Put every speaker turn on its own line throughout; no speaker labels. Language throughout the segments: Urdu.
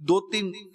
2-3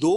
2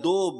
2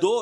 2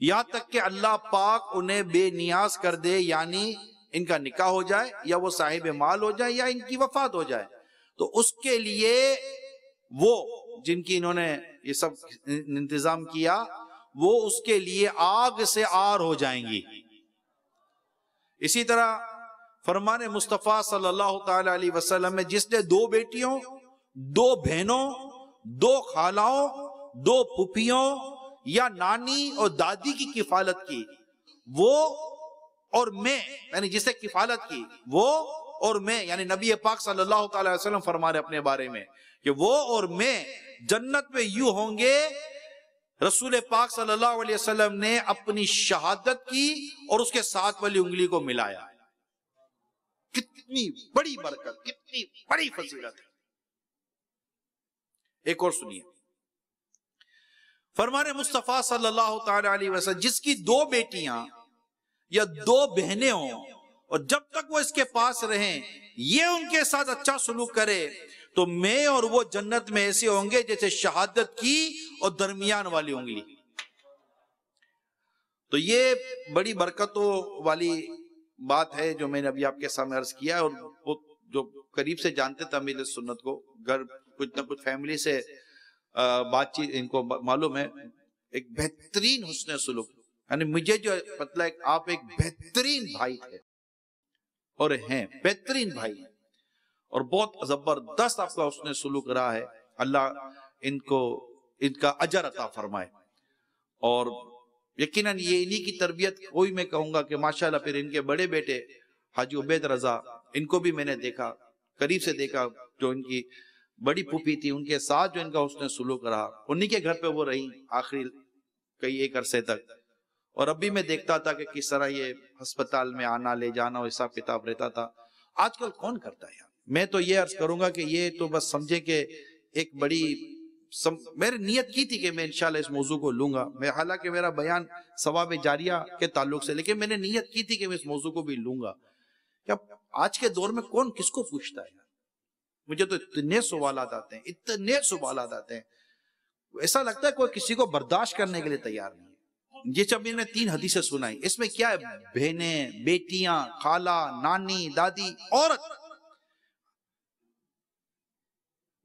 یہاں تک کہ اللہ پاک انہیں بے نیاز کر دے، یعنی ان کا نکاح ہو جائے یا وہ صاحب مال ہو جائے یا ان کی وفات ہو جائے، تو اس کے لیے وہ جن کی انہوں نے یہ سب انتظام کیا، وہ اس کے لیے آگ سے آر ہو جائیں گی۔ اسی طرح فرمان مصطفیٰ صلی اللہ تعالی علیہ وسلم میں جس نے 2 بیٹیوں، 2 بہنوں، 2 خالاؤں، 2 پھوپھیوں یا نانی اور دادی کی کفالت کی، وہ اور میں، یعنی جس نے کفالت کی وہ اور میں، یعنی نبی پاک صلی اللہ تعالی علیہ وسلم فرما رہے اپنے بارے میں کہ وہ اور میں جنت میں یوں ہوں گے۔ رسول پاک صلی اللہ علیہ وسلم نے اپنی شہادت کی اور اس کے ساتھ والی انگلی کو ملایا۔ کتنی بڑی برکت، کتنی بڑی فضیلت ہے۔ ایک اور سنیے، فرمان مصطفیٰ صلی اللہ تعالی علیہ وسلم جس کی 2 بیٹیاں یا 2 بہنیں ہوں اور جب تک وہ اس کے پاس رہیں یہ ان کے ساتھ اچھا سلوک کرے تو میں اور وہ جنت میں ایسے ہوں گے جیسے شہادت کی اور درمیان والی انگلی۔ تو یہ بڑی برکتوں والی بات ہے جو میں نے ابھی آپ کے سامنے عرض کیا ہے، اور وہ جو قریب سے جانتے تھے اہل سنت کو، گھر کچھ نہ کچھ فیملی سے بات چیت ان کو معلوم ہے، ایک بہترین حسن سلوک، یعنی مجھے جو پتلا ہے آپ ایک بہترین بھائی تھے اور ہیں، بہترین بھائی ہیں، اور بہت زبردست آپ کا حسن سلوک رہا ہے۔ اللہ ان کا اجر عطا فرمائے، اور یقیناً یہ انہی کی تربیت کوئی میں کہوں گا کہ ماشاءاللہ پھر ان کے بڑے بیٹے حاجی عبید رضا، ان کو بھی میں نے دیکھا، قریب سے دیکھا، جو ان کی بڑی پھوپھی تھی ان کے ساتھ جو ان کا حسن سلوک رہا، انہی کے گھر پہ وہ رہی آخری کئی ایک عرصے تک، اور اب بھی میں دیکھتا تھا کہ کس طرح یہ ہسپتال میں آنا لے جانا اور حساب کتاب رہتا تھا۔ آج کل کون کرتا ہے یار؟ میں تو یہ عرض کروں گا کہ یہ تو بس سمجھے کہ ایک بڑی میں نے نیت کی تھی کہ میں انشاءاللہ اس موضوع کو لوں گا، میں حالانکہ میرا بیان ثواب جاریہ کے تعلق سے، لیکن میں نے نیت کی تھی کہ میں اس موضوع کو بھی لوں گا۔ کہ آج کے دور میں کون کس کو پوچھتا ہے؟ مجھے تو اتنے سوالات آتے ہیں، اتنے سوالات آتے ہیں، ایسا لگتا ہے کوئی کسی کو برداشت کرنے کے لیے تیار نہیں ہے۔ یہ جب میں نے 3 حدیثیں سنائی، اس میں کیا ہے؟ بہنیں، بیٹیاں، خالہ، نانی، دادی، عورت۔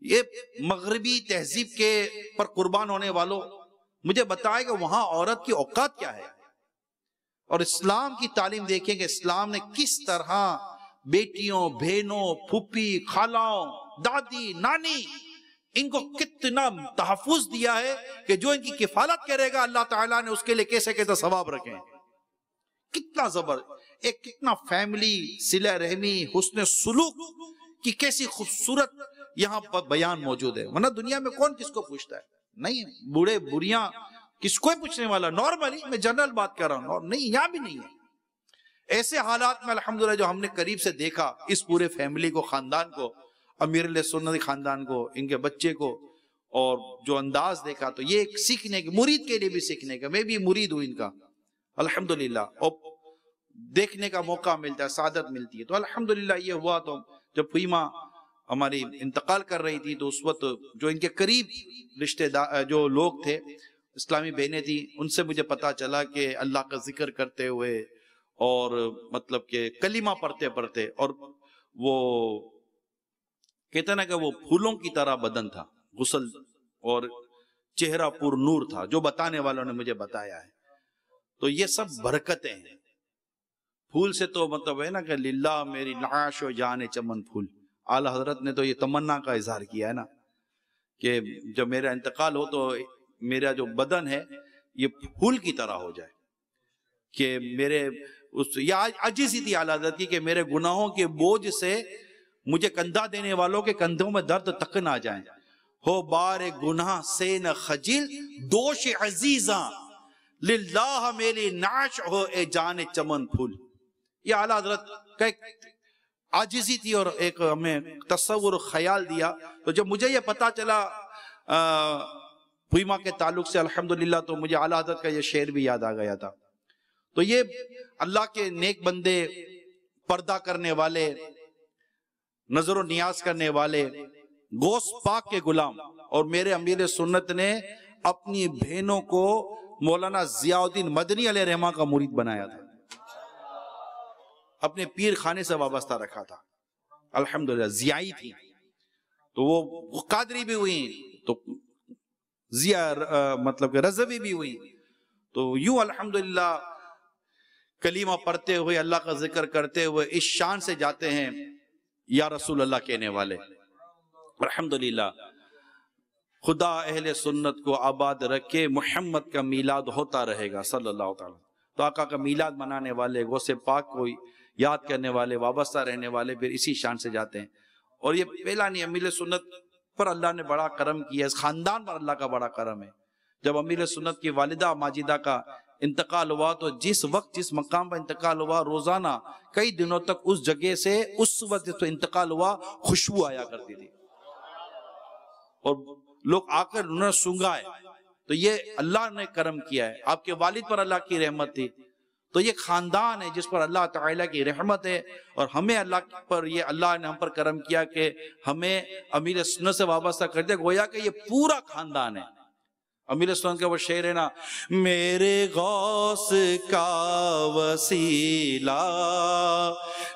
یہ مغربی تہذیب کے پر قربان ہونے والوں مجھے بتائے کہ وہاں عورت کی اوقات کیا ہے، اور اسلام کی تعلیم دیکھیں کہ اسلام نے کس طرح بیٹیوں، بہنوں، پھوپھی، خالاؤں، دادی، نانی، ان کو کتنا تحفظ دیا ہے کہ جو ان کی کفالت کرے گا اللہ تعالیٰ نے اس کے لیے کیسے کیسے ثواب رکھیں۔ کتنا ایک کتنا فیملی صلہ رحمی، حسن سلوک کی کیسی خوبصورت یہاں پر بیان موجود ہے۔ ورنہ دنیا میں کون کس کو پوچھتا ہے؟ نہیں، بوڑھے بڑھیاں کس کو پوچھنے والا، نارملی میں جنرل بات کر رہا ہوں، نہیں یہاں بھی نہیں ہے۔ ایسے حالات میں الحمدللہ جو ہم نے قریب سے دیکھا، اس پورے فیملی کو، خاندان کو، امیر علیہ سنت خاندان کو، ان کے بچے کو، اور جو انداز دیکھا، تو یہ ایک سیکھنے کے، مرید کے لیے بھی سیکھنے کا، میں بھی مرید ہوں ان کا الحمدللہ، اور دیکھنے کا موقع ملتا ہے، سعادت ملتی ہے۔ تو الحمدللہ یہ ہوا، تو جب فیما ہماری انتقال کر رہی تھی تو اس وقت جو ان کے قریب رشتے دار جو لوگ تھے، اسلامی بہنیں تھیں، ان سے مجھے پتا چلا کہ اللہ کا ذکر کرتے ہوئے اور مطلب کہ کلمہ پڑھتے اور وہ کہتے نا کہ وہ پھولوں کی طرح بدن تھا، غسل اور چہرہ پر نور تھا، جو بتانے والوں نے مجھے بتایا ہے۔ تو یہ سب برکتیں ہیں۔ پھول سے تو مطلب ہے نا کہ للہ میری نعش و جان چمن پھول، اعلیٰ حضرت نے تو یہ تمنا کا اظہار کیا ہے نا کہ جب میرا انتقال ہو تو میرا جو بدن ہے یہ پھول کی طرح ہو جائے، کہ میرے یہ عجزی تھی اعلیٰ حضرت کی کہ میرے گناہوں کے بوجھ سے مجھے کندھا دینے والوں کے کندھوں میں درد تک نہ جائیں، ہو بار گناہ سے نہ خجل دوش عزیزاں، للہ میری نعش ہو اے جان چمن پھول۔ یہ اعلیٰ حضرت کا ایک عاجزی تھی اور ایک ہمیں تصور خیال دیا۔ تو جب مجھے یہ پتا چلا فیما کے تعلق سے الحمدللہ، تو مجھے اعلیٰ حضرت کا یہ شعر بھی یاد آ گیا تھا۔ تو یہ اللہ کے نیک بندے، پردہ کرنے والے، نظر و نیاز کرنے والے، غوث پاک کے غلام، اور میرے امیر سنت نے اپنی بہنوں کو مولانا ضیاء الدین مدنی علیہ رحمہ کا مرید بنایا تھا، اپنے پیر خانے سے وابستہ رکھا تھا، الحمدللہ ضیائی تھی، تو وہ قادری بھی ہوئی تو ضیاء مطلب کہ رضوی بھی ہوئی، تو یوں الحمدللہ کلمہ پڑھتے ہوئے اللہ کا ذکر کرتے ہوئے اس شان سے جاتے ہیں یا رسول اللہ کہنے والے۔ الحمدللہ خدا اہل سنت کو آباد رکھے، محمد کا میلاد ہوتا رہے گا صلی اللہ تعالیٰ۔ تو آقا کا میلاد منانے والے، غوث پاک کو یاد کرنے والے، وابستہ رہنے والے پھر اسی شان سے جاتے ہیں۔ اور یہ پہلا نہیں، امیر سنت پر اللہ نے بڑا کرم کیا، اس خاندان پر اللہ کا بڑا کرم ہے۔ جب امیر سنت کی والدہ ماجدہ کا انتقال ہوا تو جس وقت جس مقام پر انتقال ہوا، روزانہ کئی دنوں تک اس جگہ سے اس وقت جس انتقال ہوا خوشبو آیا کرتی تھی، اور لوگ آ کر انہوں نے سونگا ہے۔ تو یہ اللہ نے کرم کیا ہے، آپ کے والد پر اللہ کی رحمت تھی، تو یہ خاندان ہے جس پر اللہ تعالیٰ کی رحمت ہے، اور ہمیں اللہ پر یہ اللہ نے ہم پر کرم کیا کہ ہمیں امیر سنت سے وابستہ کر دیا، گویا کہ یہ پورا خاندان ہے۔ امیر سنت کا وہ شعر ہے نا، میرے غوث کا وسیلہ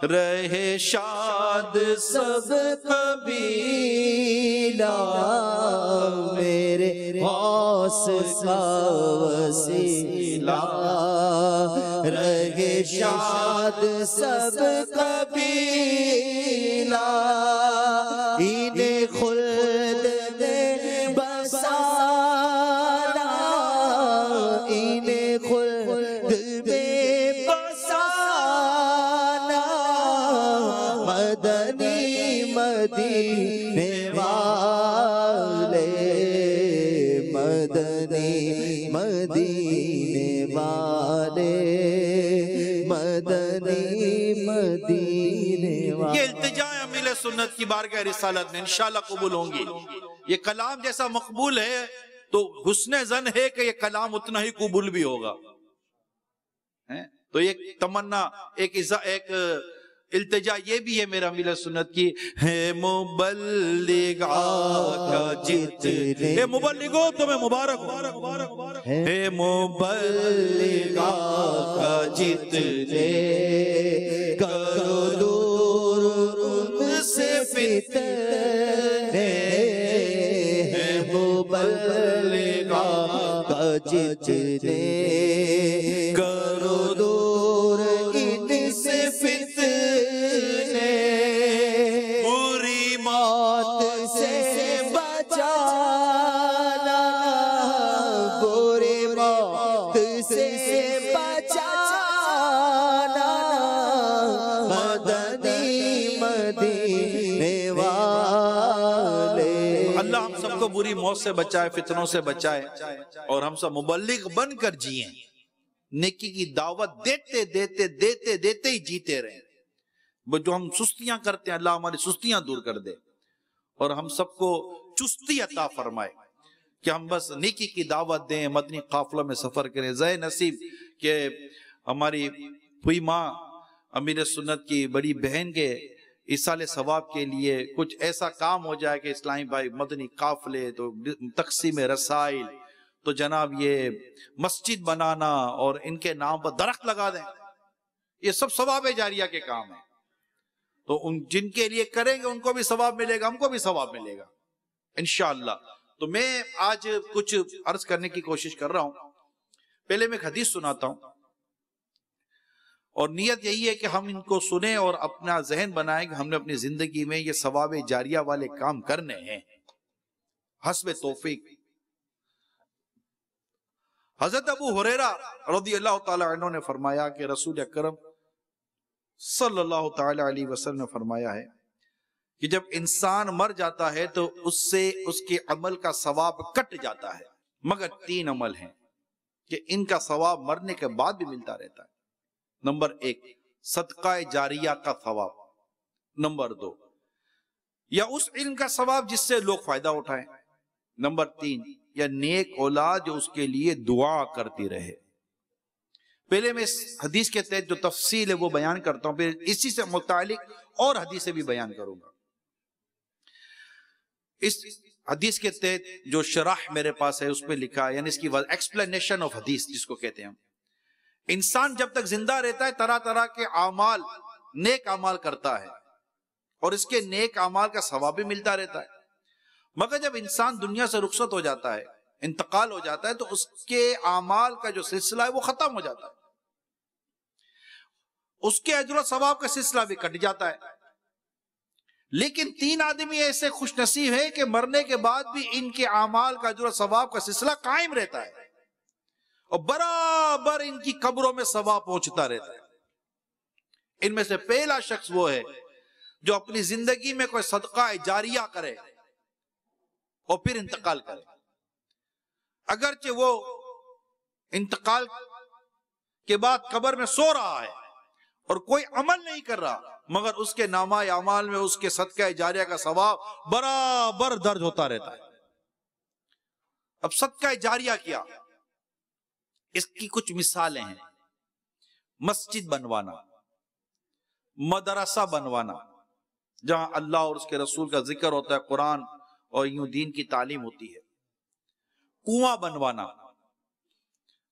رہے شاد سب قبیلہ،
میرے غوث کا وسیلہ رہے شاد سب قبیلہ، انہیں خلد میں بسانا، انہیں خلد میں بسانا، مدنی مدینے والے، مدنی مدینے والے، مدنی مدینے والے۔
یہ التجا ہے امیر سنت کی بارگاہ رسالت میں، انشاءاللہ قبول ہوں گی۔ یہ کلام جیسا مقبول ہے تو حسن ظن ہے کہ یہ کلام اتنا ہی قبول بھی ہوگا۔ تو ایک تمنا، ایک التجا یہ بھی ہے میرا امیر سنت کی، ہے مبلغ آقا جتنے، ہے مبلغو تمہیں مبارک، ہے مبلغ آقا جتنے کرو دور ان سے فتنے،
ہے مبلغ آقا جتنے کرو دور ان سے فتنے، بری موت سے بچانا، بری موت سے بچانا، مدنی مدینے والے۔
اللہ ہم سب کو بری موت سے بچائے، فتنوں سے بچائے، اور ہم سب مبلغ بن کر جئیں، نیکی کی دعوت دیتے دیتے دیتے دیتے ہی جیتے رہیں۔ وہ جو ہم سستیاں کرتے ہیں اللہ ہماری سستیاں دور کر دے، اور ہم سب کو چستی عطا فرمائے کہ ہم بس نیکی کی دعوت دیں، مدنی قافلہ میں سفر کریں۔ زے نصیب کہ ہماری پوئی ماں امیر سنت کی بڑی بہن کے ایصال ثواب کے لیے کچھ ایسا کام ہو جائے کہ اسلامی بھائی مدنی قافلے، تو تقسیم رسائل، تو جناب یہ مسجد بنانا اور ان کے نام پر درخت لگا دیں، یہ سب ثواب جاریہ کے کام ہیں۔ تو ان جن کے لیے کریں گے ان کو بھی ثواب ملے گا، ہم کو بھی ثواب ملے گا انشاءاللہ۔ تو میں آج کچھ عرض کرنے کی کوشش کر رہا ہوں۔ پہلے میں ایک حدیث سناتا ہوں، اور نیت یہی ہے کہ ہم ان کو سنیں اور اپنا ذہن بنائیں کہ ہم نے اپنی زندگی میں یہ ثواب جاریہ والے کام کرنے ہیں حسب توفیق۔ حضرت ابو ہریرہ رضی اللہ تعالی عنہ نے فرمایا کہ رسول اکرم صلی اللہ تعالی علیہ وسلم نے فرمایا ہے کہ جب انسان مر جاتا ہے تو اس سے اس کے عمل کا ثواب کٹ جاتا ہے، مگر 3 عمل ہیں کہ ان کا ثواب مرنے کے بعد بھی ملتا رہتا ہے۔ نمبر 1 صدقہ جاریہ کا ثواب، نمبر 2 یا اس علم کا ثواب جس سے لوگ فائدہ اٹھائیں، نمبر 3 یا نیک اولاد جو اس کے لیے دعا کرتی رہے۔ پہلے میں اس حدیث کے تحت جو تفصیل ہے وہ بیان کرتا ہوں، پھر اسی سے متعلق اور حدیثیں بھی بیان کروں گا۔ اس حدیث کے تحت جو شرح میرے پاس ہے اس پہ لکھا ہے، یعنی اس کی ایکسپلینیشن آف حدیث جس کو کہتے ہیں ہم، انسان جب تک زندہ رہتا ہے طرح طرح کے اعمال، نیک اعمال کرتا ہے اور اس کے نیک اعمال کا ثواب بھی ملتا رہتا ہے، مگر جب انسان دنیا سے رخصت ہو جاتا ہے، انتقال ہو جاتا ہے، تو اس کے اعمال کا جو سلسلہ ہے وہ ختم ہو جاتا ہے، اس کے اجر و ثواب کا سلسلہ بھی کٹ جاتا ہے۔ لیکن 3 آدمی ایسے خوش نصیب ہیں کہ مرنے کے بعد بھی ان کے اعمال کا اجر و ثواب کا سلسلہ قائم رہتا ہے اور برابر ان کی قبروں میں ثواب پہنچتا رہتا ہے۔ ان میں سے پہلا شخص وہ ہے جو اپنی زندگی میں کوئی صدقہ جاریہ کرے اور پھر انتقال کرے، اگرچہ وہ انتقال کے بعد قبر میں سو رہا ہے اور کوئی عمل نہیں کر رہا، مگر اس کے نامہ اعمال میں اس کے صدقہ جاریہ کا ثواب برابر درج ہوتا رہتا ہے۔ اب صدقہ جاریہ کیا، اس کی کچھ مثالیں ہیں۔ مسجد بنوانا، مدرسہ بنوانا جہاں اللہ اور اس کے رسول کا ذکر ہوتا ہے، قرآن اور یوں دین کی تعلیم ہوتی ہے، کنواں بنوانا،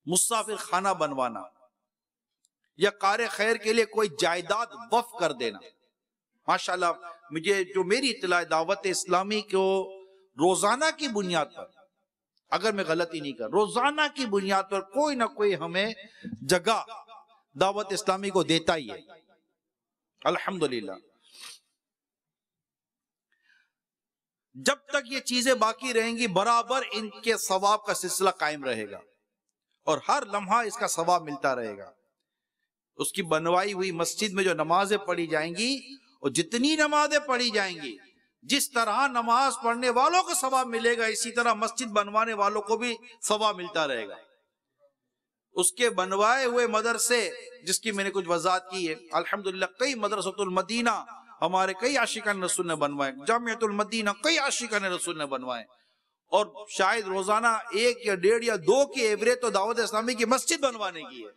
مسافر خانہ بنوانا، یا کار خیر کے لیے کوئی جائیداد وقف کر دینا۔ ماشاءاللہ مجھے جو میری اطلاع دعوت اسلامی کو روزانہ کی بنیاد پر، اگر میں غلطی نہیں کر، روزانہ کی بنیاد پر کوئی نہ کوئی ہمیں جگہ دعوت اسلامی کو دیتا ہی ہے، الحمدللہ۔ جب تک یہ چیزیں باقی رہیں گی برابر ان کے ثواب کا سلسلہ قائم رہے گا اور ہر لمحہ اس کا ثواب ملتا رہے گا۔ اس کی بنوائی ہوئی مسجد میں جو نمازیں پڑھی جائیں گی، اور جتنی نمازیں پڑھی جائیں گی، جس طرح نماز پڑھنے والوں کو ثواب ملے گا، اسی طرح مسجد بنوانے والوں کو بھی ثواب ملتا رہے گا۔ اس کے بنوائے ہوئے مدرسے جس کی میں نے کچھ وضاحت کی ہے، الحمدللہ کئی مدرسۃ المدینہ ہمارے کئی عاشقان رسول نے بنوائے، جامعۃ المدینہ کئی عاشقان رسول نے بنوائے، اور شاید روزانہ 1 یا 1.5 یا 2 کی ایوریج تو دعوت اسلامی کی مسجد بنوانے کی ہے۔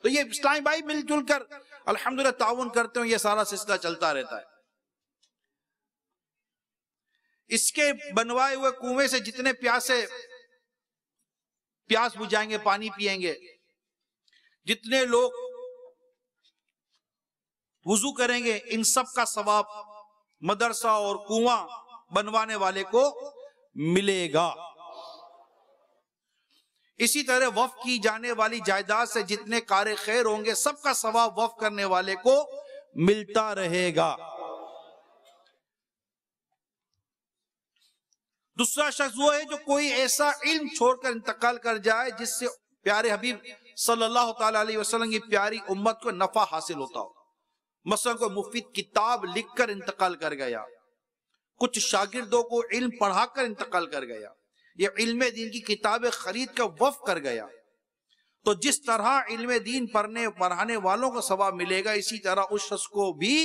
تو یہ اسلامی بھائی مل جل کر الحمدللہ تعاون کرتے ہیں، یہ سارا سلسلہ چلتا رہتا ہے۔ اس کے بنوائے ہوئے کنویں سے جتنے پیاسے پیاس بجھائیں گے، پانی پیئیں گے، جتنے لوگ وضو کریں گے، ان سب کا ثواب مدرسہ اور کنواں بنوانے والے کو ملے گا۔ اسی طرح وقف کی جانے والی جائیداد سے جتنے کار خیر ہوں گے، سب کا ثواب وقف کرنے والے کو ملتا رہے گا۔ دوسرا شخص وہ ہے جو کوئی ایسا علم چھوڑ کر انتقال کر جائے جس سے پیارے حبیب صلی اللہ تعالی علیہ وسلم کی پیاری امت کو نفع حاصل ہوتا ہو۔ مثلا کوئی مفید کتاب لکھ کر انتقال کر گیا، کچھ شاگردوں کو علم پڑھا کر انتقال کر گیا، یہ علم دین کی کتابیں خرید کر وقف کر گیا، تو جس طرح علم دین پڑھانے والوں کو ثواب ملے گا، اسی طرح اس شخص کو بھی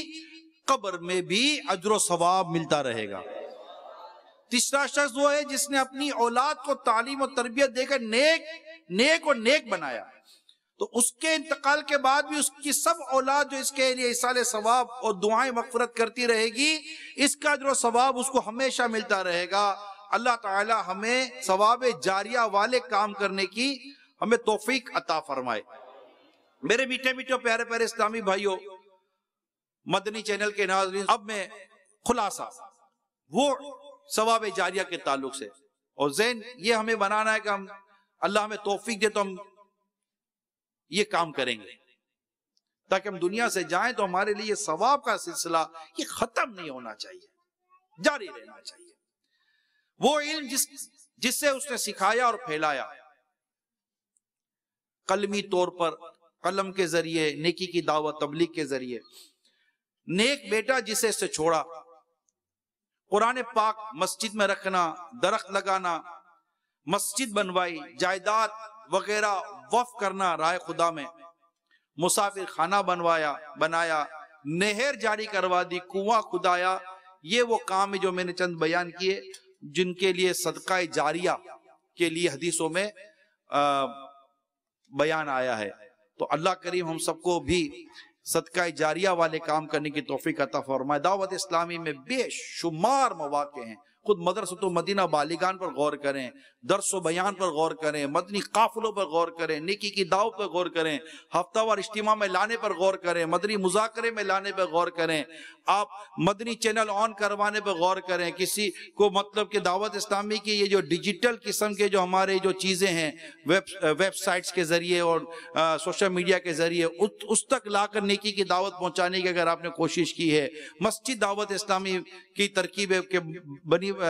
قبر میں بھی اجر و ثواب ملتا رہے گا۔ تیسرا شخص وہ ہے جس نے اپنی اولاد کو تعلیم و تربیت دے کر نیک بنایا، تو اس کے انتقال کے بعد بھی اس کی سب اولاد جو اس کے لیے ایصال ثواب اور دعائیں مغفرت کرتی رہے گی، اس کا اجر و ثواب اس کو ہمیشہ ملتا رہے گا۔ اللہ تعالی ہمیں ثواب جاریہ والے کام کرنے کی ہمیں توفیق عطا فرمائے۔ میرے میٹھے میٹھے پیارے پیارے اسلامی بھائیوں، مدنی چینل کے ناظرین، اب میں خلاصہ وہ ثواب جاریہ کے تعلق سے، اور ذہن یہ ہمیں بنانا ہے کہ ہم اللہ ہمیں توفیق دے تو ہم یہ کام کریں گے، تاکہ ہم دنیا سے جائیں تو ہمارے لیے ثواب کا سلسلہ یہ ختم نہیں ہونا چاہیے، جاری رہنا چاہیے۔ وہ علم جس سے اس نے سکھایا اور پھیلایا، قلمی طور پر قلم کے ذریعے، نیکی کی دعوت تبلیغ کے ذریعے، نیک بیٹا جسے اس سے چھوڑا، قرآن پاک مسجد میں رکھنا، درخت لگانا، مسجد بنوائی، جائیداد وغیرہ وقف کرنا راہ خدا میں، مسافر خانہ بنایا، نہر جاری کروا دی، کنواں کھدایا، یہ وہ کام ہے جو میں نے چند بیان کیے، جن کے لیے صدقہ جاریہ کے لیے حدیثوں میں بیان آیا ہے۔ تو اللہ کریم ہم سب کو بھی صدقہ جاریہ والے کام کرنے کی توفیق عطا فرمائے۔ دعوت اسلامی میں بے شمار مواقع ہیں، خود مدرسۃ المدینہ بالیگان پر غور کریں، درس و بیان پر غور کریں، مدنی قافلوں پر غور کریں، نیکی کی دعوت پر غور کریں، ہفتہ وار اجتماع میں لانے پر غور کریں، مدنی مذاکرے میں لانے پر غور کریں، آپ مدنی چینل آن کروانے پر غور کریں، کسی کو مطلب کہ دعوت اسلامی کی یہ جو ڈیجیٹل قسم کے جو ہمارے جو چیزیں ہیں ویب سائٹس کے ذریعے اور سوشل میڈیا کے ذریعے اس تک لا کر نیکی کی دعوت پہنچانے کی اگر آپ نے کوشش کی ہے، مسجد دعوت اسلامی کی ترکیبیں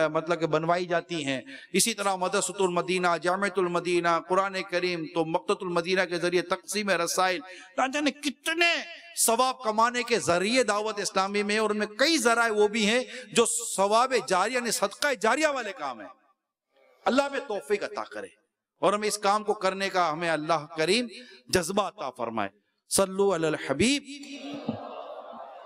مطلب کہ بنوائی جاتی ہیں، اسی طرح مدرسۃ المدینہ، جامعۃ المدینہ، قرآن کریم تو مکتبۃ المدینہ کے ذریعے تقسیم رسائل، نہ جانے کتنے ثواب کمانے کے ذریعے دعوت اسلامی میں، اور ان میں کئی ذرائع وہ بھی ہیں جو ثواب جاریہ یعنی صدقہ جاریہ والے کام ہیں۔ اللہ میں توفیق عطا کرے اور ہمیں اس کام کو کرنے کا ہمیں اللہ کریم جذبہ عطا فرمائے۔ صلو علی الحبیب